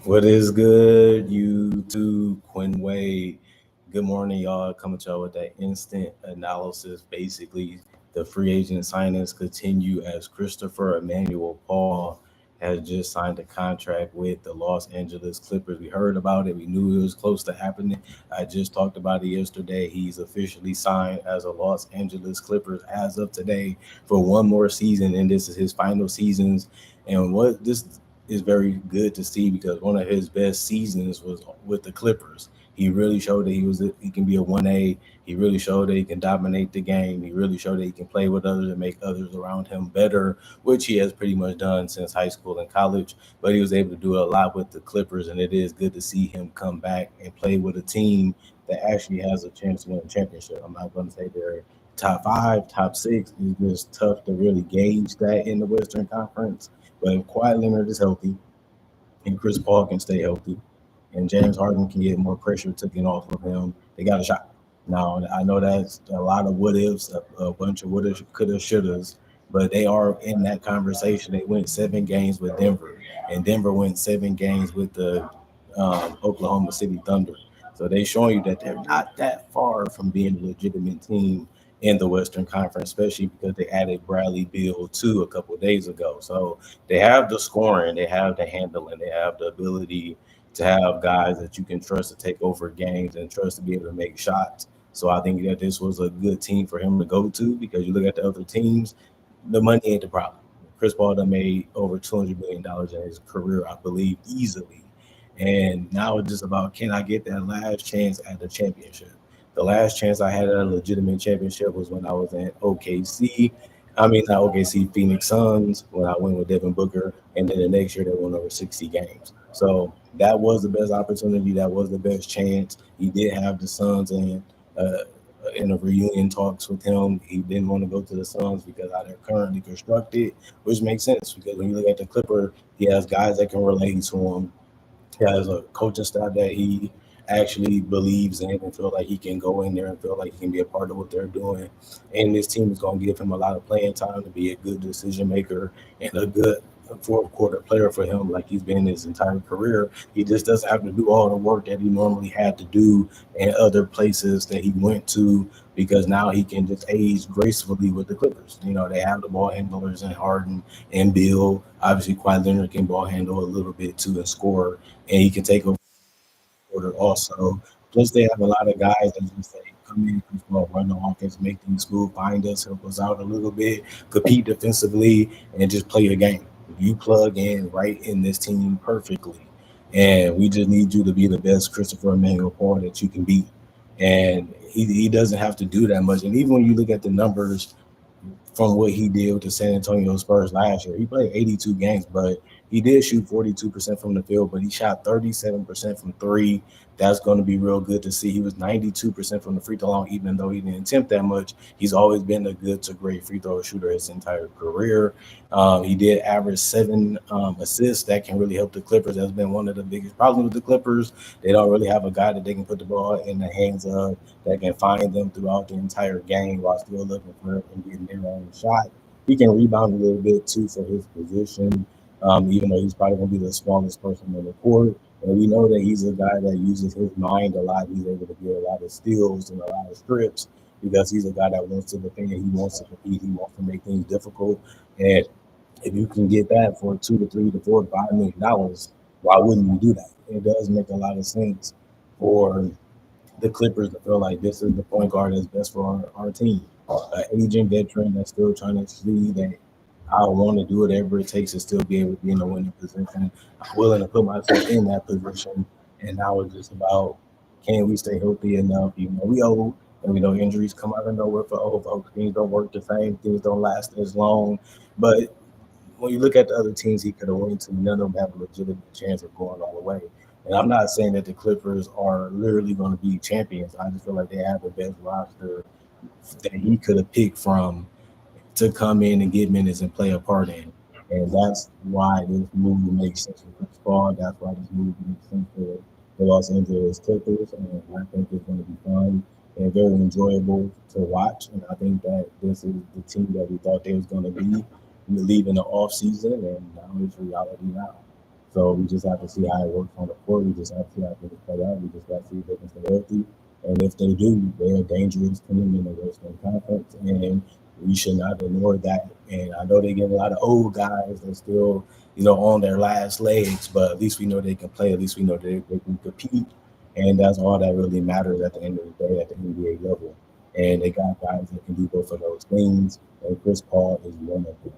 What is good, YouTube? Quinn Wade. Good morning, y'all. Coming to y'all with that instant analysis. Basically, the free agent signings continue as Christopher Emmanuel Paul has just signed a contract with the Los Angeles Clippers. We heard about it. We knew it was close to happening. I just talked about it yesterday. He's officially signed as a Los Angeles Clippers as of today for one more season, and this is his final seasons. And what this is very good to see because one of his best seasons was with the Clippers. He really showed that he can be a 1A. He really showed that he can dominate the game. He really showed that he can play with others and make others around him better, which he has pretty much done since high school and college. But he was able to do a lot with the Clippers, and it is good to see him come back and play with a team that actually has a chance to win a championship. I'm not going to say they're top five, top six. It's just tough to really gauge that in the Western Conference. But if Kawhi Leonard is healthy and Chris Paul can stay healthy and James Harden can get more pressure taken off of him, they got a shot. Now, I know that's a lot of what ifs, a bunch of what ifs, coulda, shouldas, but they are in that conversation. They went 7 games with Denver, and Denver went 7 games with the Oklahoma City Thunder. So they showing you that they're not that far from being a legitimate team in the Western Conference, especially because they added Bradley Beal too a couple of days ago. So they have the scoring, they have the handling, they have the ability to have guys that you can trust to take over games and trust to be able to make shots. So I think that this was a good team for him to go to because you look at the other teams, the money ain't the problem. Chris Paul done made over $200 million in his career, I believe, easily. And now it's just about can I get that last chance at the championship? The last chance I had at a legitimate championship was when I was in OKC. I mean, not OKC, Phoenix Suns, when I went with Devin Booker. And then the next year, they won over 60 games. So that was the best opportunity. That was the best chance. He did have the Suns in a reunion talks with him. He didn't want to go to the Suns because how they're currently constructed, which makes sense because when you look at the Clipper, he has guys that can relate to him. He has a coaching staff that he actually believes in and feel like he can go in there and feel like he can be a part of what they're doing. And this team is going to give him a lot of playing time to be a good decision maker and a good fourth quarter player for him, like he's been his entire career. He just doesn't have to do all the work that he normally had to do in other places that he went to because now he can just age gracefully with the Clippers. You know, they have the ball handlers and Harden and Bill. Obviously, Kawhi Leonard can ball handle a little bit too and score, and he can take over order also. Plus, they have a lot of guys that just say, come in, just go run the offense, make things smooth, find us, help us out a little bit, compete defensively, and just play a game. You plug in right in this team perfectly. And we just need you to be the best Christopher Emmanuel Paul that you can be. And he doesn't have to do that much. And even when you look at the numbers from what he did with the San Antonio Spurs last year. He played 82 games, but he did shoot 42% from the field, but he shot 37% from three. That's going to be real good to see. He was 92% from the free throw line, even though he didn't attempt that much. He's always been a good to great free throw shooter his entire career. He did average 7 assists. That can really help the Clippers. That's been one of the biggest problems with the Clippers. They don't really have a guy that they can put the ball in the hands of that can find them throughout the entire game while still looking for it and getting their own shot. He can rebound a little bit too for his position, even though he's probably going to be the smallest person on the court. And we know that he's a guy that uses his mind a lot. He's able to get a lot of steals and a lot of strips because he's a guy that wants to defend. He wants to compete. He wants to make things difficult. And if you can get that for $2 to $3 to $4 to $5 million, why wouldn't you do that? It does make a lot of sense for the Clippers to feel like this is the point guard that's best for our team. An aging veteran that's still trying to see that I want to do whatever it takes to still be able to be in a winning position. I'm willing to put myself in that position. And now it's just about can we stay healthy enough? You know, we old and we know injuries come out of nowhere for old folks. Things don't work the same, things don't last as long. But when you look at the other teams he could have went to, none of them have a legitimate chance of going all the way. And I'm not saying that the Clippers are literally going to be champions. I just feel like they have the best roster that he could have picked from to come in and get minutes and play a part in. And that's why this movie makes sense for Chris Paul. That's why this movie makes sense for the Los Angeles Clippers. And I think it's going to be fun and very enjoyable to watch. And I think that this is the team that we thought they was going to be leaving the off season, and now it's reality now. So we just have to see how it works on the court. We just have to see how things play out. We just got to see if they can stay healthy. And if they do, they're a dangerous team in the Western Conference, and we should not ignore that. And I know they get a lot of old guys that still, on their last legs, but at least we know they can play. At least we know they can compete, and that's all that really matters at the end of the day at the NBA level. And they got guys that can do both of those things, and Chris Paul is one of them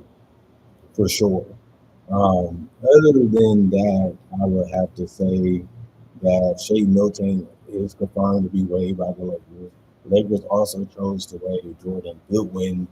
for sure. Other than that, I would have to say that Shea Milton is confirmed to be waived by the Lakers. The Lakers also chose to waive Jordan Goodwin.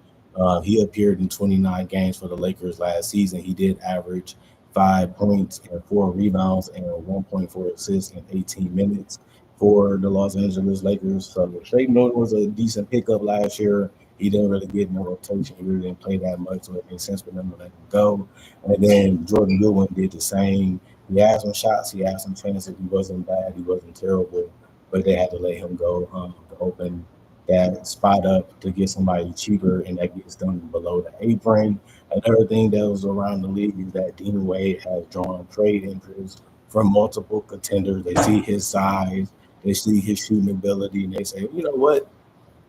He appeared in 29 games for the Lakers last season. He did average 5 points and 4 rebounds and 1.4 assists in 18 minutes for the Los Angeles Lakers. So Shea Milton was a decent pickup last year. He didn't really get no rotation. He really didn't play that much, so it made sense for them to let him go. And then Jordan Goodwin did the same. He had some shots, he had some chances. He wasn't bad, he wasn't terrible, but they had to let him go to open that spot up to get somebody cheaper, and that gets done below the apron. Another thing that was around the league is that Dean Wade has drawn trade interest from multiple contenders. They see his size, they see his shooting ability, and they say, you know what?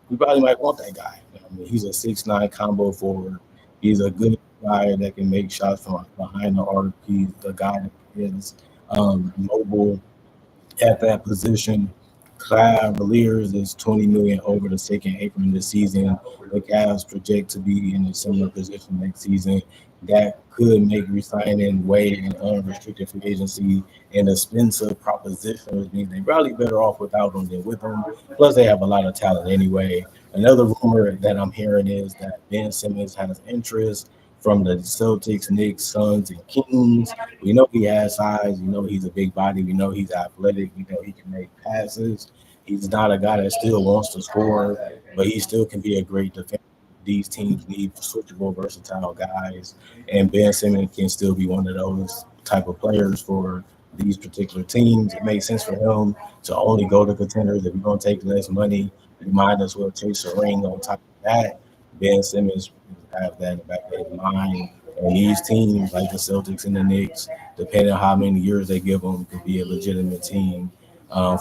We probably might want that guy. I mean, he's a 6'9" combo forward. He's a good guy that can make shots from behind the arc. He's the guy that is mobile at that position. Cavaliers is 20 million over the second apron this season. The Cavs project to be in a similar position next season. That could make resigning Wade an unrestricted free agency an expensive proposition, which means they're probably better off without him than with him. Plus, they have a lot of talent anyway. Another rumor that I'm hearing is that Ben Simmons has interest from the Celtics, Knicks, Suns, and Kings. We know he has size. We know he's a big body. We know he's athletic. We know he can make passes. He's not a guy that still wants to score, but he still can be a great defender. These teams need switchable, versatile guys, and Ben Simmons can still be one of those type of players for these particular teams. It makes sense for him to only go to contenders. If you're going to take less money, you might as well chase a ring on top of that. Ben Simmons have that in the back of his mind. And these teams, like the Celtics and the Knicks, depending on how many years they give him, could be a legitimate team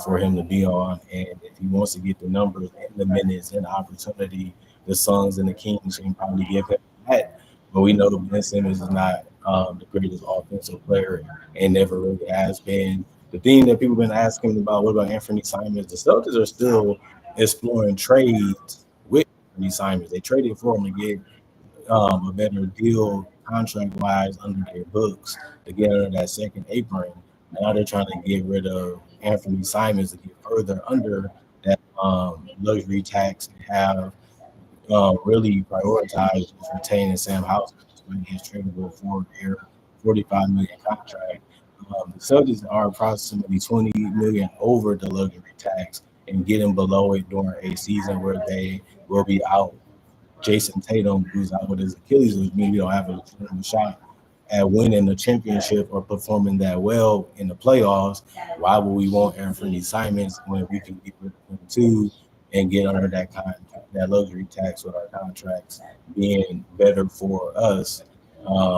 for him to be on. And if he wants to get the numbers and the minutes and the opportunity, the Suns and the Kings can probably give him that. But we know that Ben Simmons is not the greatest offensive player and never really has been. The thing that people have been asking about, what about Anthony Simons? The Celtics are still exploring trades with Anthony Simons. They traded for him to get a better deal contract wise under their books to get under that second apron. Now they're trying to get rid of Anthony Simons to get further under that luxury tax and have really prioritized retaining Sam Hauser when he's tradable for their 45 million contract. The Celtics are approximately 20 million over the luxury tax and getting below it during a season where they will be out Jason Tatum, who's out with his Achilles, which means we don't have a legitimate shot at winning the championship or performing that well in the playoffs. Why would we want Anthony Simons when we can get rid of him too and get under that luxury tax with our contracts being better for us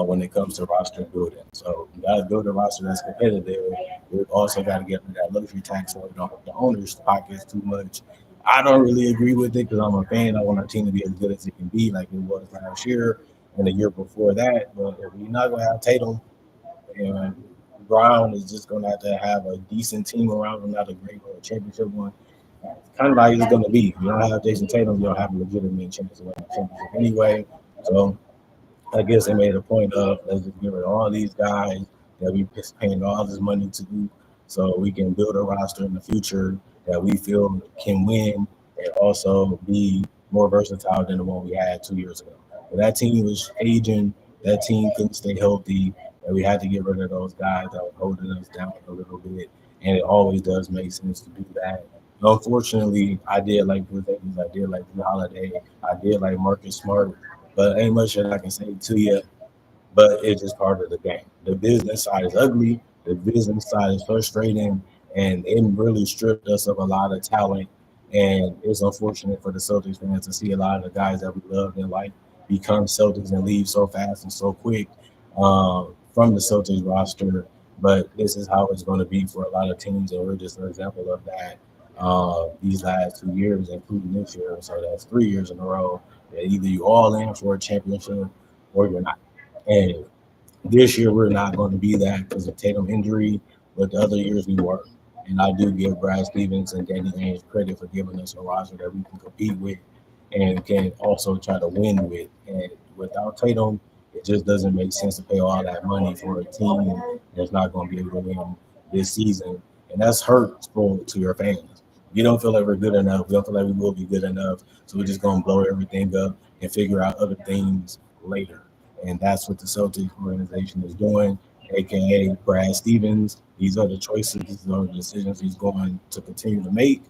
when it comes to roster building? So we got to build a roster that's competitive. We also got to get rid of that luxury tax so we don't hurt the owners' pockets too much. I don't really agree with it because I'm a fan. I want our team to be as good as it can be, like it was last year and the year before that. But if we're not going to have Tatum, and Brown is just going to have a decent team around him, not a great or a championship one. Kind of like it's going to be. If you don't have Jason Tatum, you don't have a legitimate chance of winning a championship anyway. So I guess they made a point of let's just give it all these guys that we paying all this money to do, so we can build a roster in the future that we feel can win and also be more versatile than the one we had 2 years ago. But that team was aging. That team couldn't stay healthy, and we had to get rid of those guys that were holding us down a little bit. And it always does make sense to do that. Unfortunately, I did like Bruce Davis, I did like Drew Holiday, I did like Marcus Smart, but ain't much that I can say to you. But it's just part of the game. The business side is ugly. The business side is frustrating, and it really stripped us of a lot of talent. And it's unfortunate for the Celtics fans to see a lot of the guys that we loved and like become Celtics and leave so fast and so quick from the Celtics roster. But this is how it's going to be for a lot of teams, and we're just an example of that. These last 2 years, including this year, so that's 3 years in a row. That either you all in for a championship or you're not. And this year we're not going to be that because of Tatum injury, but the other years we were. And I do give Brad Stevens and Danny Ainge credit for giving us a roster that we can compete with and can also try to win with. And without Tatum, it just doesn't make sense to pay all that money for a team that's not going to be able to win this season. And that's hurtful to your fans. You don't feel like we're good enough. We don't feel like we will be good enough. So we're just going to blow everything up and figure out other things later. And that's what the Celtics organization is doing, aka Brad Stevens. These are the choices, these are the decisions he's going to continue to make.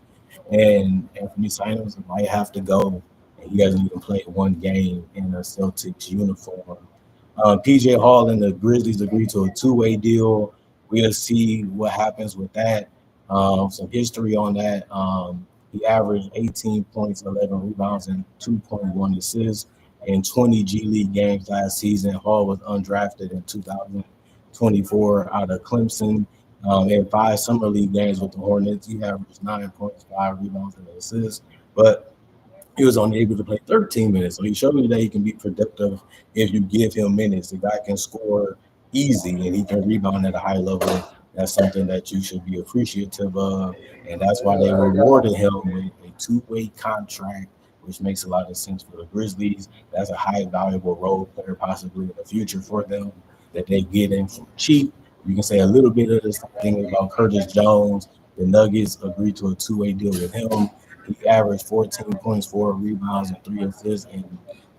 And Anthony Simons might have to go. And he hasn't even played one game in a Celtics uniform. PJ Hall and the Grizzlies agreed to a two-way deal. We'll see what happens with that. Some history on that. He averaged 18 points, 11 rebounds, and 2.1 assists in 20 G League games last season. Hall was undrafted in 2024 out of Clemson. In 5 summer league games with the Hornets, he averaged 9 points, 5 rebounds, and an assist. But he was only able to play 13 minutes. So he showed me that he can be productive if you give him minutes. The guy can score easy and he can rebound at a high level. That's something that you should be appreciative of. And that's why they rewarded him with a two-way contract, which makes a lot of sense for the Grizzlies. That's a high valuable role player possibly in the future for them that they get in for cheap. You can say a little bit of the same thing about Curtis Jones. The Nuggets agreed to a two-way deal with him. He averaged 14 points, 4 rebounds, and 3 assists in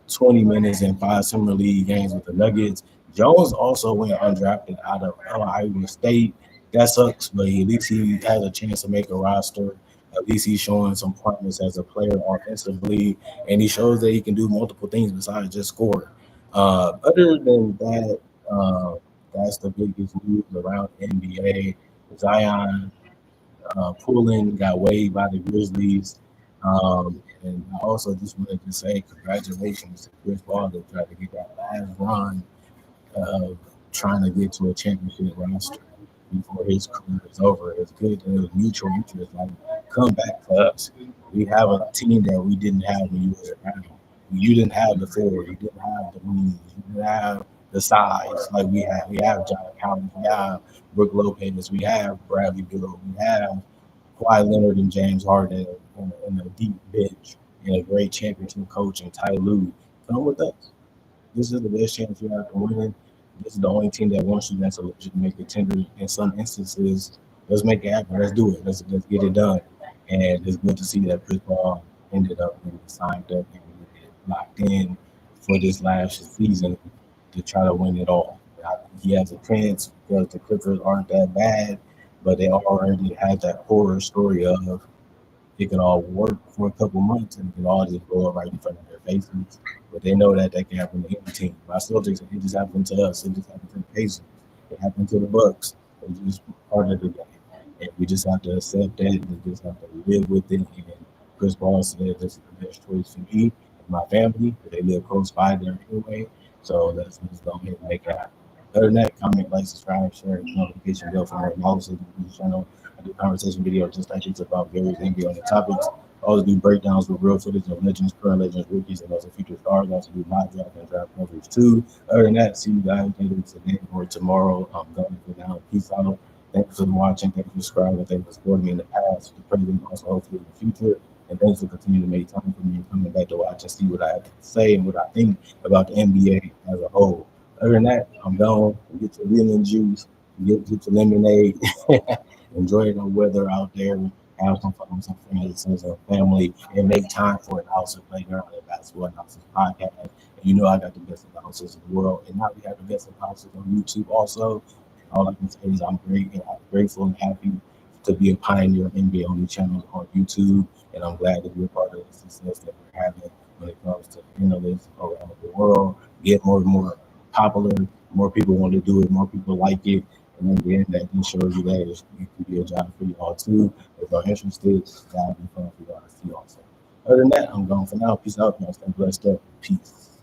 20 minutes in 5 summer league games with the Nuggets. Jones also went undrafted out of Iowa State. That sucks, but at least he has a chance to make a roster. At least he's showing some promise as a player offensively, and he shows that he can do multiple things besides just score. Other than that, that's the biggest news around NBA. Zion Pulling got waived by the Grizzlies. And I also just wanted to say congratulations to Chris Paul that tried to get that last run of trying to get to a championship roster before his career is over. It's good to have mutual interest. Like, come back to us. We have a team that we didn't have when you were around. You didn't have the forward. You didn't have the wings. You didn't have the size like we have. We have John Collins. We have Brook Lopez. We have Bradley Beal. We have Kawhi Leonard and James Harden and a deep bench and a great championship coach and Ty Lue. Come with us. This is the best chance you have to win. This is the only team that wants you that's a legitimate contender. In some instances, let's make it happen. Let's do it. Let's get it done. And it's good to see that Chris Paul ended up being signed up and locked in for this last season to try to win it all. He has a chance because the Clippers aren't that bad, but they already had that horror story of it could all work for a couple months and it could all just blow up right in front of their faces. But they know that can happen to any team. But I still think it just happened to us. It just happened to the Pacers. It happened to the Bucks. It's just part of the game. And we just have to accept that. We just have to live with it. And Chris Paul said this is the best choice for me and my family. They live close by there anyway. So let's go ahead and make it happen. Other than that, comment, like, subscribe, share, notification bell for more analysis of the channel. I do conversation videos just like this about various NBA on the topics. I also do breakdowns with real footage of legends, current legends, rookies, and also future stars. I also do live draft and draft coverage too. Other than that, see you guys later today or tomorrow. I'm going for now. Peace out. Thanks for watching. Thanks for subscribing. Thanks for supporting me in the past, the present, also hopefully in the future. And thanks for continuing to make time for me and coming back to watch and see what I have to say and what I think about the NBA as a whole. Other than that, I'm gone. Get your lemon juice, get your lemonade, enjoy the weather out there, have some fun with some friends and some family, and make time for an House of Playground and Basketball Analysis podcast. And you know I got the best analysis in the world, and now we have the best analysis on YouTube also. And all I can say is I'm grateful and happy to be a pioneer of NBA only channels on YouTube, and I'm glad to be a part of the success that we're having when it comes to analysts around the world. Get more and more popular, more people want to do it, more people like it, and then that just shows you that it can be a job for you all too. If you're interested, that'll be fun for y'all to see also. Other than that, I'm going for now. Peace out, y'all. Stay blessed up. Peace.